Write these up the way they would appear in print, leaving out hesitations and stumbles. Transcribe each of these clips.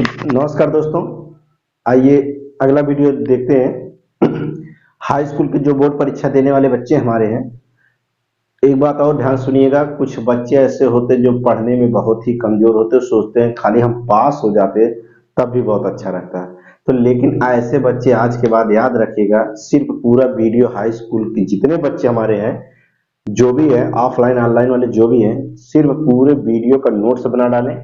नमस्कार दोस्तों। आइए अगला वीडियो देखते हैं। हाई स्कूल के जो बोर्ड परीक्षा देने वाले बच्चे हमारे हैं, एक बात और ध्यान सुनिएगा। कुछ बच्चे ऐसे होते हैं जो पढ़ने में बहुत ही कमजोर होते हैं, सोचते हैं खाली हम पास हो जाते तब भी बहुत अच्छा रहता है। तो लेकिन ऐसे बच्चे आज के बाद याद रखिएगा, सिर्फ पूरा वीडियो हाई स्कूल के जितने बच्चे हमारे हैं, जो भी है ऑफलाइन ऑनलाइन वाले जो भी हैं, सिर्फ पूरे वीडियो का नोट्स बना डालें।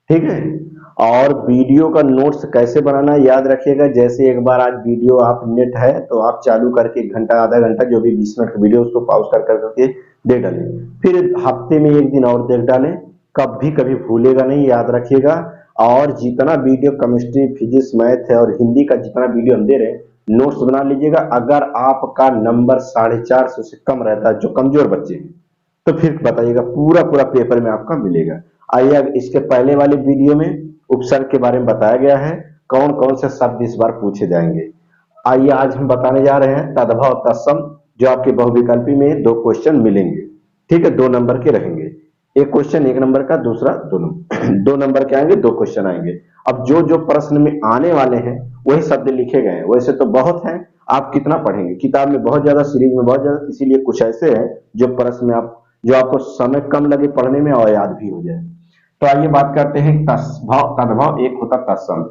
ठीक है। और वीडियो का नोट्स कैसे बनाना है याद रखिएगा। जैसे एक बार आज वीडियो आप नेट है तो आप चालू करके एक घंटा आधा घंटा जो भी 20 मिनट का वीडियो उसको पॉज कर करके देख डालें। फिर हफ्ते में एक दिन और देख डालें। कभी कभी भूलेगा नहीं, याद रखिएगा। और जितना वीडियो केमिस्ट्री फिजिक्स मैथ है और हिंदी का जितना वीडियो हम दे रहे हैं, नोट्स बना लीजिएगा। अगर आपका नंबर 450 से कम रहता है, जो कमजोर बच्चे हैं, तो फिर बताइएगा पूरा पूरा पेपर में आपका मिलेगा। आइए अब इसके पहले वाले वीडियो में उपसर्ग के बारे में बताया गया है, कौन कौन से शब्द इस बार पूछे जाएंगे। आइए आज हम बताने जा रहे हैं तद्भव तत्सम, जो आपके बहुविकल्पी में 2 क्वेश्चन मिलेंगे। ठीक है, 2 नंबर के रहेंगे। एक क्वेश्चन 1 नंबर का, दूसरा 2 नंबर के आएंगे, 2 क्वेश्चन आएंगे। अब जो जो प्रश्न में आने वाले हैं वही शब्द लिखे गए हैं। वैसे तो बहुत हैं, आप कितना पढ़ेंगे, किताब में बहुत ज्यादा, सीरीज में बहुत ज्यादा, इसीलिए कुछ ऐसे हैं जो प्रश्न में आप जो आपको समय कम लगे पढ़ने में और याद भी हो जाए। तो आइए बात करते हैं तद्भव तद्भव, एक होता तत्सम।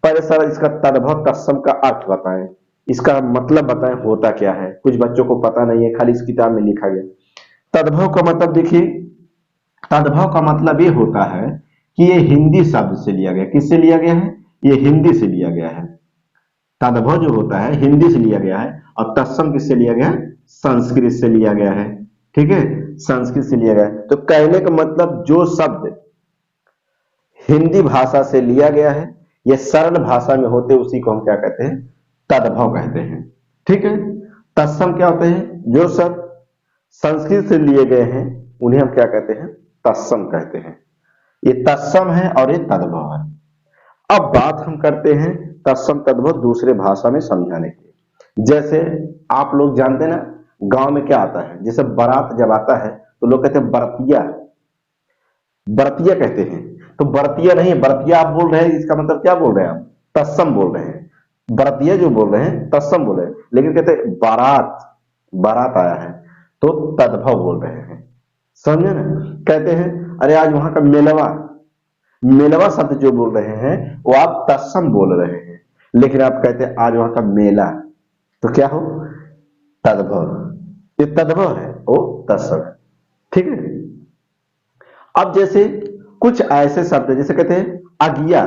पहले सर इसका तद्भव तत्सम का अर्थ बताएं, इसका मतलब बताएं, होता क्या है। कुछ बच्चों को पता नहीं है, खाली इस किताब में लिखा गया। तद्भव का मतलब देखिए, तद्भव का मतलब ये होता है कि ये हिंदी शब्द से लिया गया। किससे लिया गया है? ये हिंदी से लिया गया है। तद्भव जो होता है हिंदी से लिया गया है, और तत्सम किससे लिया गया है? संस्कृत से लिया गया है। ठीक है, संस्कृत से लिया गया है। तो कहने का मतलब जो शब्द हिंदी भाषा से लिया गया है, ये सरल भाषा में होते, उसी को हम क्या कहते हैं? तद्भव कहते हैं। ठीक है। तत्सम क्या होते हैं? जो शब्द संस्कृत से लिए गए हैं उन्हें हम क्या कहते हैं? तत्सम कहते हैं। ये तत्सम है और ये तद्भव है। अब बात हम करते हैं तत्सम तद्भव दूसरे भाषा में समझाने की। जैसे आप लोग जानते हैं ना, गांव में क्या आता है, जैसे बारात जब आता है तो लोग कहते हैं बरतिया, बरतिया कहते हैं। तो बरतिया नहीं, बरतिया आप बोल रहे हैं, इसका मतलब क्या बोल रहे हैं? आप तत्सम बोल रहे हैं। बरतिया जो बोल रहे हैं तत्सम बोल रहे हैं, लेकिन कहते हैं बारात, बारात आया है तो तद्भव बोल रहे हैं। समझे ना? कहते हैं अरे आज वहां का मेलवा, मेलवा शब्द जो बोल रहे हैं वो आप तत्सम बोल रहे हैं, लेकिन आप कहते हैं आज वहां का मेला, तो क्या हो? तद्भव। ये तद्भव है, वो तत्सम है। ठीक है। अब जैसे कुछ ऐसे शब्द जैसे कहते हैं अगिया।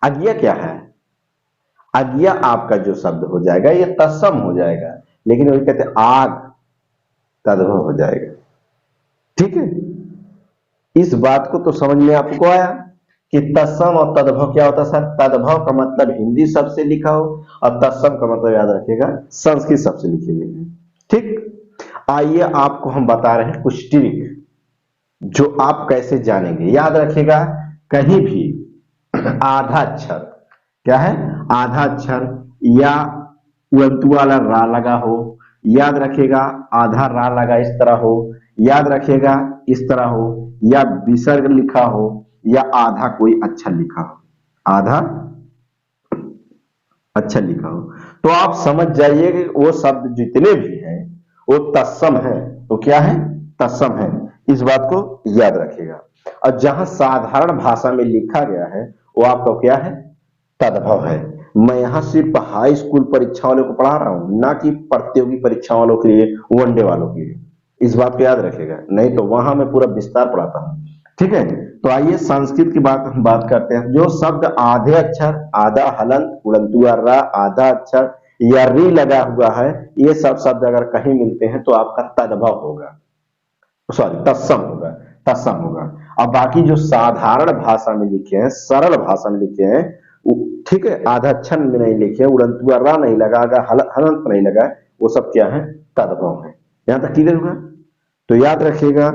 अगिया क्या है? अगिया आपका जो शब्द हो जाएगा ये तत्सम हो जाएगा, लेकिन वही कहते हैं आग, तद्भव हो जाएगा। ठीक है। इस बात को तो समझ में आपको आया कि तत्सम और तद्भव क्या होता है सर? तद्भव का मतलब हिंदी शब्द से लिखा हो, और तत्सम का मतलब याद रखिएगा संस्कृत शब्द से लिखे गए हैं। ठीक। आइए आपको हम बता रहे हैं कुछ ट्रिक जो आप कैसे जानेंगे। याद रखिएगा, कहीं भी आधा अक्षर, क्या है? आधा अक्षर या उड़ंतु वाला रा लगा हो, याद रखिएगा आधा रा लगा इस तरह हो, याद रखिएगा इस तरह हो, या विसर्ग लिखा हो, या आधा कोई अक्षर लिखा हो, आधा अक्षर लिखा हो, तो आप समझ जाइए कि वो शब्द जितने भी हैं वो तत्सम है। तो क्या है? तत्सम है। इस बात को याद रखिएगा। और जहां साधारण भाषा में लिखा गया है वो आपका क्या है? तद्भव है। मैं यहां सिर्फ हाई स्कूल परीक्षा वालों को पढ़ा रहा हूं, ना कि प्रतियोगी परीक्षा वालों के लिए, वनडे वालों के लिए। इस बात को याद रखिएगा, नहीं तो वहां मैं पूरा विस्तार पढ़ाता हूं। ठीक है। तो आइए संस्कृत की बात करते हैं। जो शब्द आधे अक्षर, आधा हलंत, उड़ंतु रा, आधा अक्षर या री लगा हुआ है, ये सब शब्द अगर कहीं मिलते हैं तो आपका तद्भव होगा, सॉरी तत्सम होगा, तत्सम होगा। अब बाकी जो साधारण भाषा में लिखे हैं, सरल भाषा में लिखे हैं, ठीक है, आधा अक्षर में नहीं लिखे, उड़ंतु रा नहीं लगा, हलंत नहीं लगा, वो सब क्या है? तद्भव है। यहां तक क्लियर होगा? तो याद रखिएगा,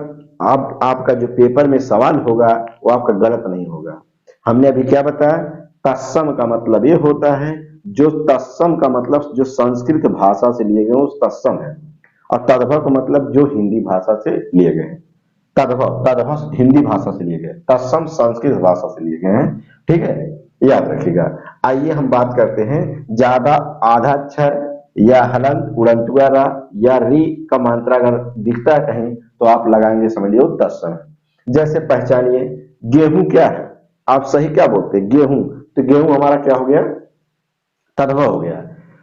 आपका जो पेपर में सवाल होगा वो आपका गलत नहीं होगा। हमने अभी क्या बताया? तत्सम का मतलब ये होता है, जो तत्सम का मतलब जो संस्कृत भाषा से लिए गए उस तत्सम है, और तद्भव का मतलब जो हिंदी भाषा से लिए गए हैं। तद्भव हिंदी भाषा से लिए गए, तत्सम संस्कृत भाषा से लिए गए हैं। ठीक है। याद रखिएगा। आइए हम बात करते हैं ज्यादा आधा अक्षर या हलंत उड़नतुआ रा या री का मात्रा अगर दिखता है कहीं तो आप लगाएंगे समझ लो तत्सम। जैसे पहचानिए गेहूं क्या है, आप सही क्या बोलते हैं गेहूं, तो गेहूं हमारा क्या हो गया तद्भव हो गया।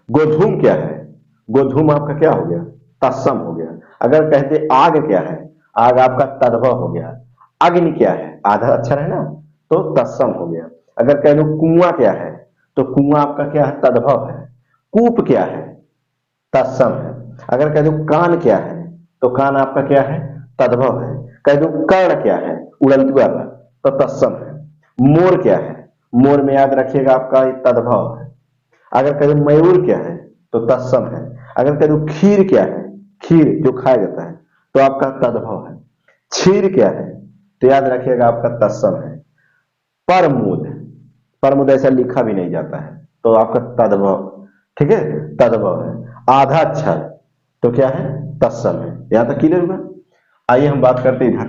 गोधूम क्या है, गोधूम आपका क्या हो गया तत्सम हो गया। अगर कहते आग क्या है, आग आपका तद्भव हो गया। अग्नि क्या है आधा अक्षर है ना तो तत्सम हो गया। अगर कह दो कुआं क्या है तो कुआं आपका क्या है तद्भव है। कूप क्या है तत्सम है। अगर कह दो कान क्या है तो कान आपका क्या है तद्भव है। कह दो कर्ण क्या है उड़नतुआ का तो तत्सम है। मोर क्या है, मोर में याद रखिएगा आपका तद्भव है। अगर कह दो मयूर क्या है तो तत्सम है। अगर कह दो खीर क्या है, खीर जो खाया जाता है तो आपका तद्भव है। क्षीर क्या है तो याद रखिएगा आपका तत्सम है। परमुद, परमुद ऐसा लिखा भी नहीं जाता है तो आपका तद्भव, ठीक है तद्भव है। आधा अक्षर तो क्या है तत्सम है। यहां तक क्लियर हुआ। आइए हम बात करते हैं इधर,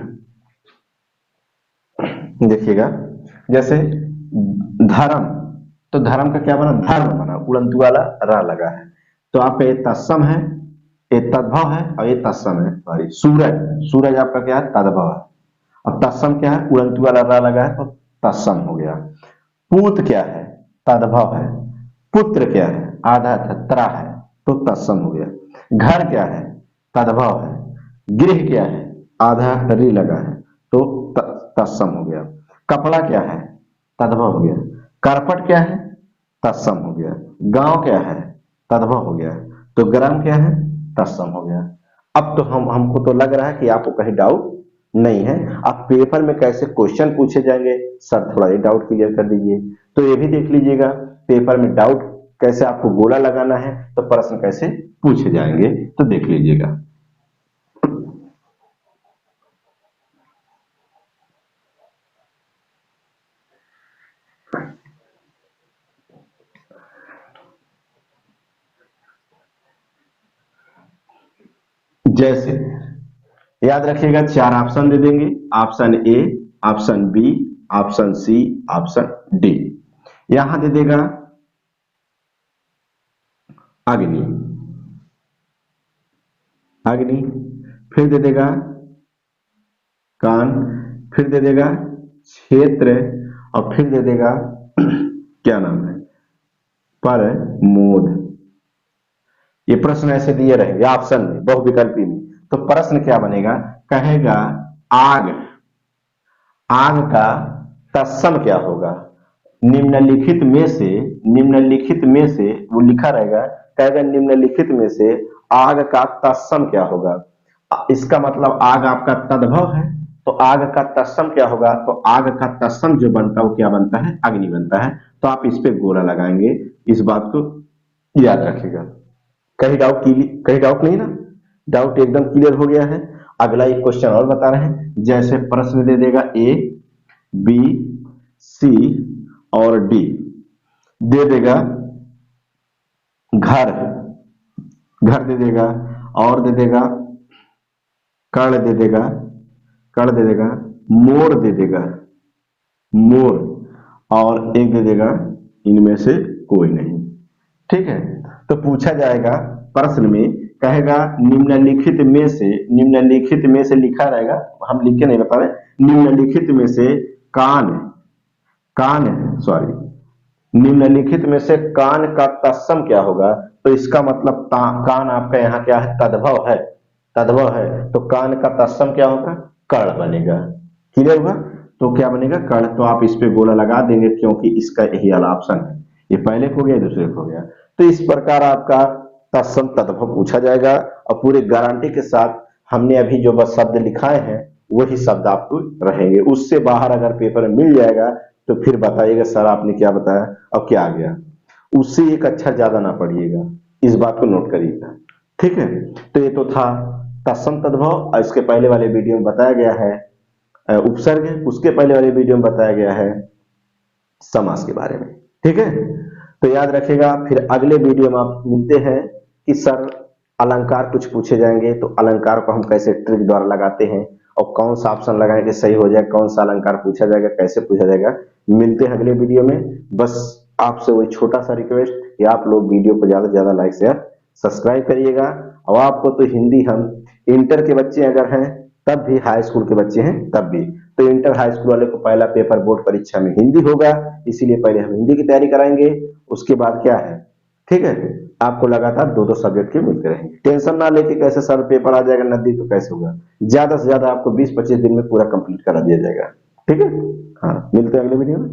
देखिएगा जैसे धर्म, तो धर्म का क्या बना धर्म बना, उड़ंतु वाला रा लगा है तो आपका ये तत्सम है, ये तद्भव है और ये तत्सम है। सॉरी सूरज, सूरज आपका क्या है तद्भव है और तत्सम क्या है उड़ंतु वाला रा लगा है तो तत्सम हो गया। पूत क्या है तद्भव है। पुत्र क्या है आधा त्रा है तो तत्सम हो गया। घर क्या है तद्भव है। गृह क्या है आधा री लगा है तो तत्सम हो गया। कपड़ा क्या है तद्भव हो गया। करपट क्या है तत्सम हो गया। गांव क्या है तद्भव हो गया तो ग्राम क्या है तत्सम हो गया। अब तो हमको तो लग रहा है कि आपको कहीं डाउट नहीं है। अब पेपर में कैसे क्वेश्चन पूछे जाएंगे सर थोड़ा ये डाउट क्लियर कर दीजिए। तो ये भी देख लीजिएगा पेपर में डाउट कैसे आपको गोला लगाना है तो प्रश्न कैसे पूछे जाएंगे तो देख लीजिएगा। जैसे याद रखिएगा चार ऑप्शन दे देंगे, option A, option B, option C, option D. यहां दे देगा अग्नि, अग्नि, फिर दे देगा कान, फिर दे देगा क्षेत्र और फिर दे देगा क्या नाम है पर मोद। ये प्रश्न ऐसे दिए रहेंगे ऑप्शन में बहुविकल्पी में। तो प्रश्न क्या बनेगा कहेगा आग, आग का तत्सम क्या होगा। निम्नलिखित में से, निम्नलिखित में से वो लिखा रहेगा कहेगा निम्नलिखित में से आग का तत्सम क्या होगा। इसका मतलब आग आपका तद्भव है तो आग का तत्सम क्या होगा तो आग का तत्सम जो बनता है वो क्या बनता है अग्नि बनता है। तो आप इस पे गोला लगाएंगे, इस बात को याद रखिएगा। कहीं डाउट कहीं डाउट नहीं ना, डाउट एकदम क्लियर हो गया है। अगला एक क्वेश्चन और बता रहे हैं जैसे प्रश्न दे देगा ए, बी, सी और डी, दे देगा घर, घर दे देगा और दे देगा कर्ण दे देगा, कर्ण दे देगा मोर दे देगा, मोर और एक दे देगा इनमें से कोई नहीं। ठीक है तो पूछा जाएगा प्रश्न में कहेगा निम्नलिखित में से, निम्नलिखित में से लिखा रहेगा हम लिख के नहीं बता रहे, निम्नलिखित में से कान, कान सॉरी निम्नलिखित में से कान का तत्सम क्या होगा। तो इसका मतलब कान आपका यहाँ क्या है तद्भव है, तद्भव है तो कान का तत्सम क्या होगा कर्ण बनेगा। क्लियर हुआ। तो क्या बनेगा कर्ण। तो आप इस पे गोला लगा देंगे क्योंकि इसका यही वाला ऑप्शन है। ये पहले को गया दूसरे को गया। तो इस प्रकार आपका तत्सम तद्भव पूछा जाएगा और पूरी गारंटी के साथ हमने अभी जो बस शब्द लिखाए हैं वही शब्द आपको रहेंगे। उससे बाहर अगर पेपर में मिल जाएगा तो फिर बताइएगा सर आपने क्या बताया और क्या आ गया। उससे एक अक्षर ज्यादा ना पढ़िएगा, इस बात को नोट करिएगा। ठीक है तो ये तो था तत्सम तद्भव और इसके पहले वाले वीडियो में बताया गया है उपसर्ग, उसके पहले वाले वीडियो में बताया गया है समास के बारे में। ठीक है तो याद रखिएगा। फिर अगले वीडियो में आप मिलते हैं कि सर अलंकार कुछ पूछे जाएंगे तो अलंकार को हम कैसे ट्रिक द्वारा लगाते हैं और कौन सा ऑप्शन लगाएंगे सही हो जाए, कौन सा अलंकार पूछा जाएगा, कैसे पूछा जाएगा, मिलते हैं अगले वीडियो में। बस आपसे वही छोटा सा रिक्वेस्ट कि आप लोग वीडियो को ज्यादा से ज्यादा लाइक शेयर सब्सक्राइब करिएगा। और आपको तो हिंदी, हम इंटर के बच्चे अगर हैं तब भी, हाई स्कूल के बच्चे हैं तब भी, तो इंटर हाई स्कूल वाले को पहला पेपर बोर्ड परीक्षा में हिंदी होगा, इसीलिए पहले हम हिंदी की तैयारी कराएंगे। उसके बाद क्या है, ठीक है, आपको लगातार दो दो सब्जेक्ट के मिलते रहेंगे। टेंशन ना लेके कैसे सर पेपर आ जाएगा नजदीक तो कैसे होगा, ज्यादा से ज्यादा आपको 20-25 दिन में पूरा कंप्लीट करा दिया जाएगा। ठीक है, हाँ, मिलते हैं अगले वीडियो में।